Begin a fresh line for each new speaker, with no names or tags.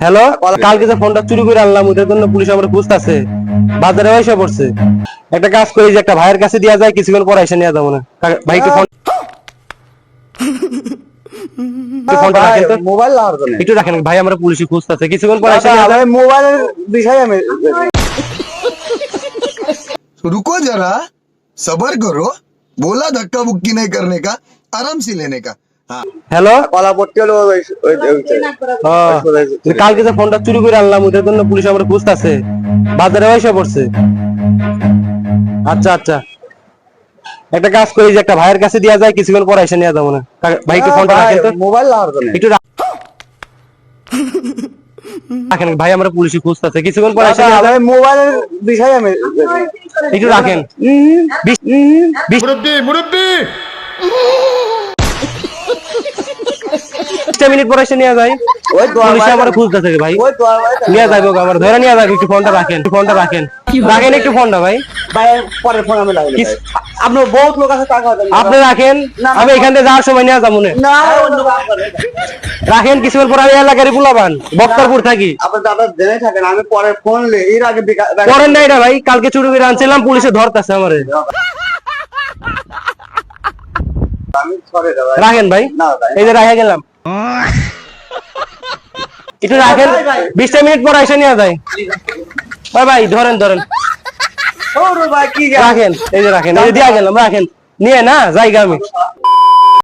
Hello, কালকে যে ফোনটা চুরি করে আনলাম ওটার জন্য পুলিশ আমার খুঁজতেছে, বাজারে এসে পড়ছে। একটা কাজ করি যে একটা ভাইয়ের কাছে দেওয়া যায়, কিছুক্ষণ পরে এসে নিয়ে যাবো না। ভাই একটু ফোন ফোনটা রাখেন তো,
মোবাইল লাগার জন্য
একটু রাখেন ভাই, আমরা পুলিশে খুঁজতেছে, কিছুক্ষণ পরে এসে নিয়ে যাবো।
মোবাইলের বিষয়ে আমি
रुको जरा सबर करो बोला धक्का मुक्की नहीं करने का आराम से लेने का हाँ
হ্যালো,
কলা পড়তে হলো
কালকে যে ফোনটা চুরি করে আনলাম ওটার জন্য পুলিশ আমার খুঁজতেছে, বাজারে এসে পড়ছে। আচ্ছা আচ্ছা, একটা কাজ করি যে একটা ভাইয়ের কাছে দেওয়া যায়, কিছুক্ষণ পরে এসে নিয়ে যাবো না। ভাই একটু ফোনটা রাখেন তো,
মোবাইল লাগার জন্য
একটু রাখেন ভাই, আমরা পুলিশে খুঁজতেছে, কিছুক্ষণ পরে এসে নিয়ে যাবো।
মোবাইলের বিষয়ে আমি
একটু রাখেন।
মুরব্বি মুরব্বি
20 মিনিট পরে এসে নিয়ে যায়।
ওই
পুলিশ আমার খুঁজতেছে ভাই,
ওই তো
নিয়ে যাবো আমার, ধরে নিয়ে যাবো। একটু ফোনটা রাখেন, ফোনটা রাখেন, রাখেন একটু ফোনটা ভাই,
ভাই পরের ফোন আমি লাগাই আপনার বহুত লোক আছে টাকা দেন
আপনি রাখেন, আমি এখান থেকে যাওয়ার সময় নিয়ে যাবো না।
না অন্য কাজ করে
রাখেন, কিছুক্ষণ পর আমি এলাকারই বুলাবান, বক্তারপুর থাকি।
আপনি দাদা জেনে থাকেন আমি পরে ফোন এর আগে
করেন না এটা ভাই, কালকে চুরি করে আনছিলাম, পুলিশে ধরতেছে আমারে।
আমি সরে যাবো
রাখেন ভাই,
না ভাই
এই যে রাখে গেলাম। একটু রাখেন, 20 মিনিট পর এসে নিয়ে যায়। ভাই ভাই ধরেন ধরেন,
ওরে ভাই কি
রাখেন, এই যে রাখেন, এই যে দিয়া গেলাম, রাখেন, নিয়ে না জায়গা আমি।